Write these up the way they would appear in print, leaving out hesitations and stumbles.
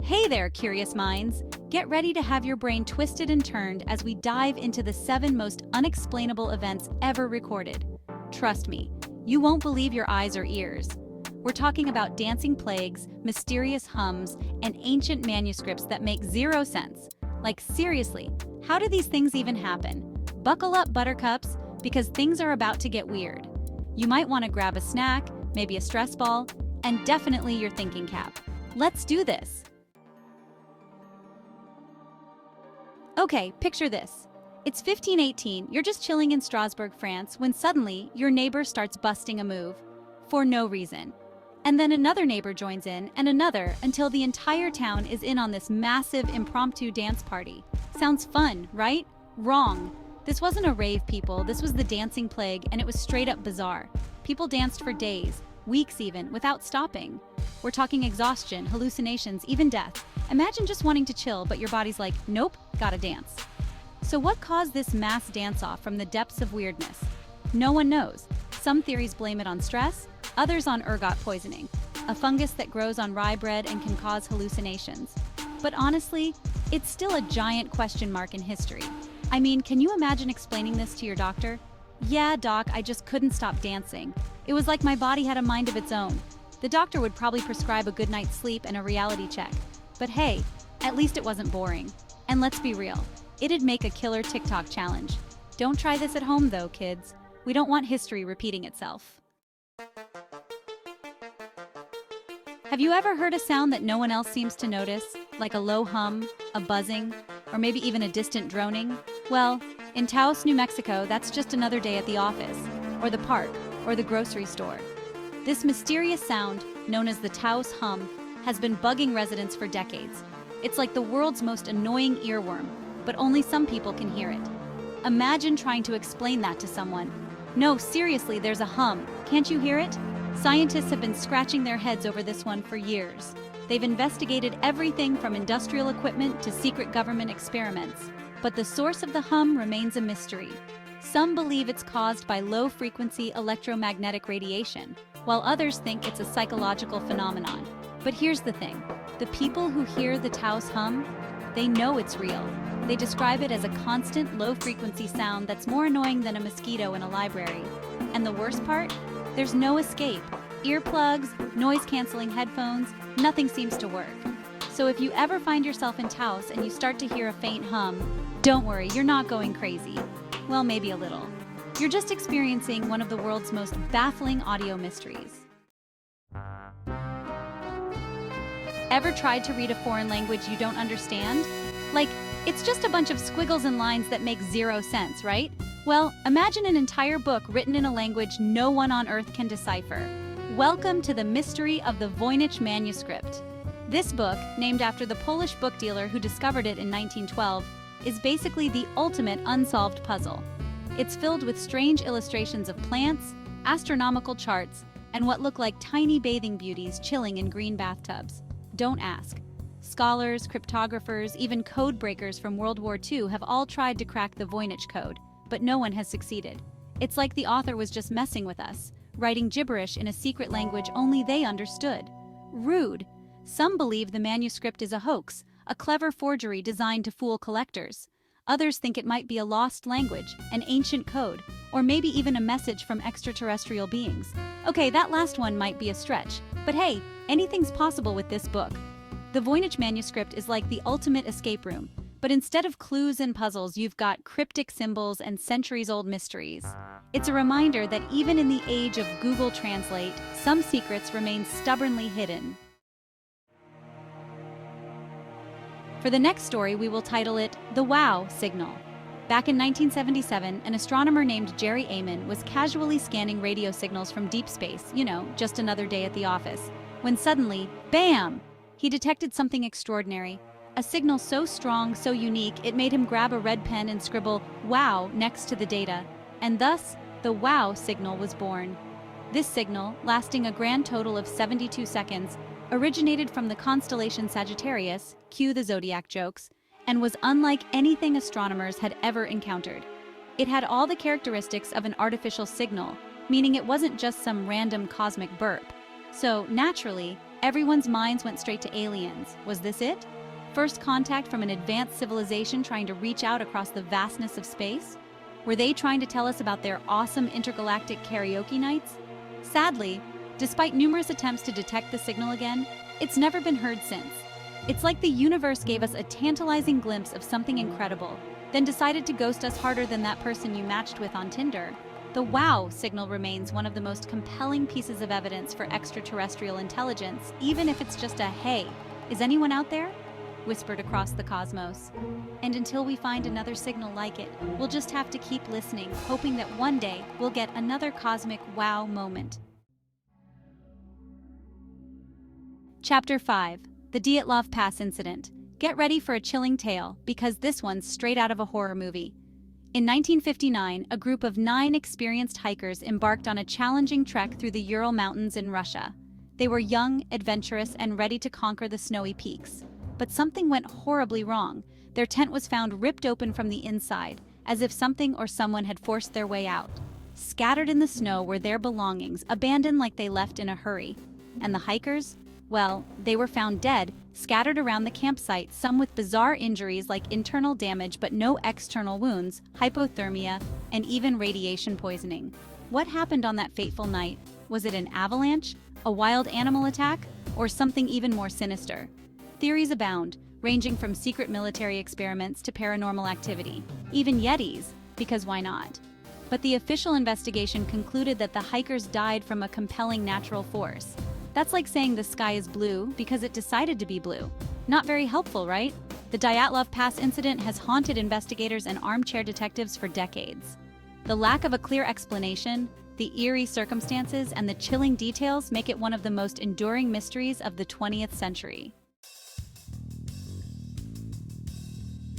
Hey there, curious minds! Get ready to have your brain twisted and turned as we dive into the 7 most unexplainable events ever recorded. Trust me, you won't believe your eyes or ears. We're talking about dancing plagues, mysterious hums, and ancient manuscripts that make zero sense. Like seriously, how do these things even happen? Buckle up, buttercups, because things are about to get weird. You might want to grab a snack, maybe a stress ball, and definitely your thinking cap. Let's do this! Okay, picture this. It's 1518, you're just chilling in Strasbourg, France, when suddenly your neighbor starts busting a move. For no reason. And then another neighbor joins in, and another, until the entire town is in on this massive impromptu dance party. Sounds fun, right? Wrong. This wasn't a rave, people. This was the dancing plague, and it was straight up bizarre. People danced for days, weeks even, without stopping. We're talking exhaustion, hallucinations, even death. Imagine just wanting to chill, but your body's like, nope, gotta dance. So what caused this mass dance-off from the depths of weirdness? No one knows. Some theories blame it on stress, others on ergot poisoning, a fungus that grows on rye bread and can cause hallucinations. But honestly, it's still a giant question mark in history. I mean, can you imagine explaining this to your doctor? Yeah, doc, I just couldn't stop dancing. It was like my body had a mind of its own. The doctor would probably prescribe a good night's sleep and a reality check. But hey, at least it wasn't boring. And let's be real, it'd make a killer TikTok challenge. Don't try this at home though, kids. We don't want history repeating itself. Have you ever heard a sound that no one else seems to notice? Like a low hum, a buzzing, or maybe even a distant droning? Well, in Taos, New Mexico, that's just another day at the office, or the park, or the grocery store. This mysterious sound, known as the Taos Hum, has been bugging residents for decades. It's like the world's most annoying earworm, but only some people can hear it. Imagine trying to explain that to someone. No, seriously, there's a hum. Can't you hear it? Scientists have been scratching their heads over this one for years. They've investigated everything from industrial equipment to secret government experiments. But the source of the hum remains a mystery. Some believe it's caused by low-frequency electromagnetic radiation, while others think it's a psychological phenomenon. But here's the thing. The people who hear the Taos hum, they know it's real. They describe it as a constant, low-frequency sound that's more annoying than a mosquito in a library. And the worst part? There's no escape. Earplugs, noise-canceling headphones, nothing seems to work. So if you ever find yourself in Taos and you start to hear a faint hum, don't worry, you're not going crazy. Well, maybe a little. You're just experiencing one of the world's most baffling audio mysteries. Ever tried to read a foreign language you don't understand? Like, it's just a bunch of squiggles and lines that make zero sense, right? Well, imagine an entire book written in a language no one on Earth can decipher. Welcome to the mystery of the Voynich Manuscript. This book, named after the Polish book dealer who discovered it in 1912, is basically the ultimate unsolved puzzle. It's filled with strange illustrations of plants, astronomical charts, and what look like tiny bathing beauties chilling in green bathtubs. Don't ask. Scholars, cryptographers, even code breakers from World War II have all tried to crack the Voynich code, but no one has succeeded. It's like the author was just messing with us, writing gibberish in a secret language only they understood. Rude. Some believe the manuscript is a hoax, a clever forgery designed to fool collectors. Others think it might be a lost language, an ancient code, or maybe even a message from extraterrestrial beings. Okay, that last one might be a stretch, but hey, anything's possible with this book. The Voynich Manuscript is like the ultimate escape room, but instead of clues and puzzles, you've got cryptic symbols and centuries-old mysteries. It's a reminder that even in the age of Google Translate, some secrets remain stubbornly hidden. For the next story, we will title it The Wow Signal. Back in 1977, an astronomer named Jerry Amon was casually scanning radio signals from deep space, just another day at the office, when suddenly, bam! He detected something extraordinary. A signal so strong, so unique, it made him grab a red pen and scribble "wow" next to the data. And thus, the wow signal was born. This signal, lasting a grand total of 72 seconds, originated from the constellation Sagittarius, cue the zodiac jokes, and was unlike anything astronomers had ever encountered. It had all the characteristics of an artificial signal, meaning it wasn't just some random cosmic burp. So, naturally, Everyone's minds went straight to aliens. Was this it? First contact from an advanced civilization trying to reach out across the vastness of space? Were they trying to tell us about their awesome intergalactic karaoke nights? Sadly, despite numerous attempts to detect the signal again, it's never been heard since. It's like the universe gave us a tantalizing glimpse of something incredible, then decided to ghost us harder than that person you matched with on Tinder. The WOW signal remains one of the most compelling pieces of evidence for extraterrestrial intelligence, even if it's just a "hey, is anyone out there?" whispered across the cosmos. And until we find another signal like it, we'll just have to keep listening, hoping that one day we'll get another cosmic wow moment. Chapter 5. The Dyatlov Pass Incident. Get ready for a chilling tale, because this one's straight out of a horror movie. In 1959, a group of 9 experienced hikers embarked on a challenging trek through the Ural Mountains in Russia. They were young, adventurous, and ready to conquer the snowy peaks. But something went horribly wrong. Their tent was found ripped open from the inside, as if something or someone had forced their way out. Scattered in the snow were their belongings, abandoned like they left in a hurry. And the hikers? Well, they were found dead, scattered around the campsite, some with bizarre injuries like internal damage but no external wounds, hypothermia, and even radiation poisoning. What happened on that fateful night? Was it an avalanche, a wild animal attack, or something even more sinister? Theories abound, ranging from secret military experiments to paranormal activity, even Yetis, because why not? But the official investigation concluded that the hikers died from a compelling natural force. That's like saying the sky is blue because it decided to be blue. Not very helpful, right? The Dyatlov Pass incident has haunted investigators and armchair detectives for decades. The lack of a clear explanation, the eerie circumstances, and the chilling details make it one of the most enduring mysteries of the 20th century.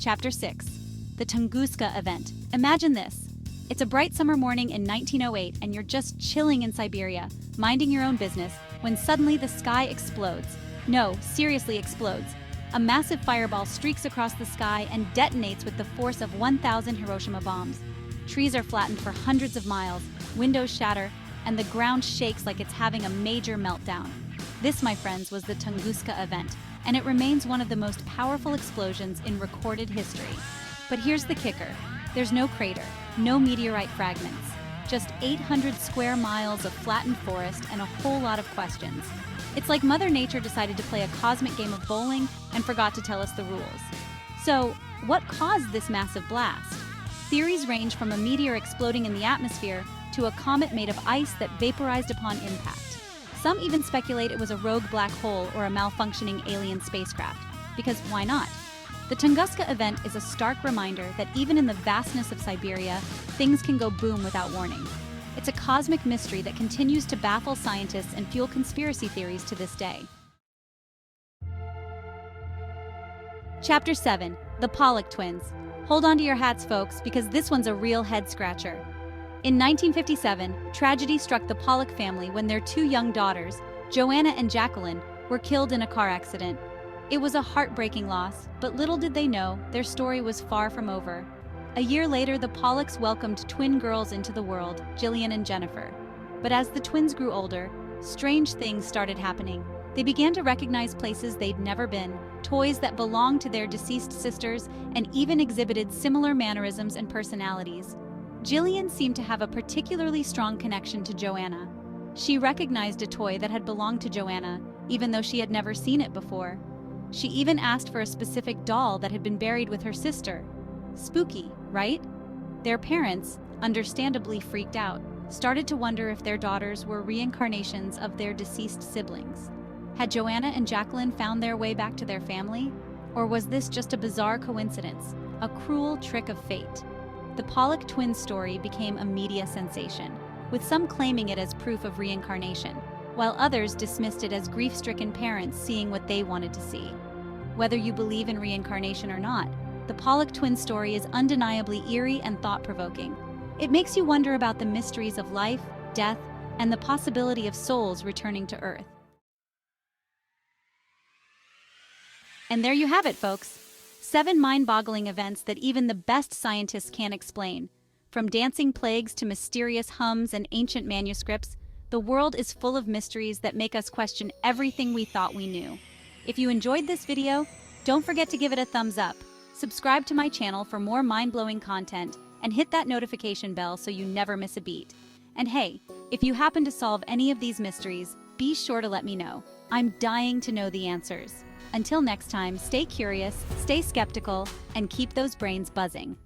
Chapter 6. The Tunguska Event. Imagine this. It's a bright summer morning in 1908 and you're just chilling in Siberia, minding your own business, when suddenly the sky explodes. No, seriously explodes. A massive fireball streaks across the sky and detonates with the force of 1,000 Hiroshima bombs. Trees are flattened for hundreds of miles, windows shatter, and the ground shakes like it's having a major meltdown. This, my friends, was the Tunguska Event, and it remains one of the most powerful explosions in recorded history. But here's the kicker. There's no crater, no meteorite fragments. Just 800 square miles of flattened forest and a whole lot of questions. It's like Mother Nature decided to play a cosmic game of bowling and forgot to tell us the rules. So, what caused this massive blast? Theories range from a meteor exploding in the atmosphere to a comet made of ice that vaporized upon impact. Some even speculate it was a rogue black hole or a malfunctioning alien spacecraft, because why not? The Tunguska Event is a stark reminder that even in the vastness of Siberia, things can go boom without warning. It's a cosmic mystery that continues to baffle scientists and fuel conspiracy theories to this day. Chapter 7. The Pollock Twins. Hold on to your hats, folks, because this one's a real head-scratcher. In 1957, tragedy struck the Pollock family when their 2 young daughters, Joanna and Jacqueline, were killed in a car accident. It was a heartbreaking loss, but little did they know, their story was far from over. A year later, the Pollocks welcomed twin girls into the world, Jillian and Jennifer. But as the twins grew older, strange things started happening. They began to recognize places they'd never been, toys that belonged to their deceased sisters, and even exhibited similar mannerisms and personalities. Jillian seemed to have a particularly strong connection to Joanna. She recognized a toy that had belonged to Joanna, even though she had never seen it before. She even asked for a specific doll that had been buried with her sister. Spooky, right? Their parents, understandably freaked out, started to wonder if their daughters were reincarnations of their deceased siblings. Had Joanna and Jacqueline found their way back to their family? Or was this just a bizarre coincidence, a cruel trick of fate? The Pollock Twins story became a media sensation, with some claiming it as proof of reincarnation, while others dismissed it as grief-stricken parents seeing what they wanted to see. Whether you believe in reincarnation or not, the Pollock Twins story is undeniably eerie and thought-provoking. It makes you wonder about the mysteries of life, death, and the possibility of souls returning to Earth. And there you have it, folks. 7 mind-boggling events that even the best scientists can't explain. From dancing plagues to mysterious hums and ancient manuscripts, The world is full of mysteries that make us question everything we thought we knew. If you enjoyed this video, don't forget to give it a thumbs up, subscribe to my channel for more mind-blowing content, and hit that notification bell so you never miss a beat. And hey, if you happen to solve any of these mysteries, be sure to let me know. I'm dying to know the answers. Until next time, stay curious, stay skeptical, and keep those brains buzzing.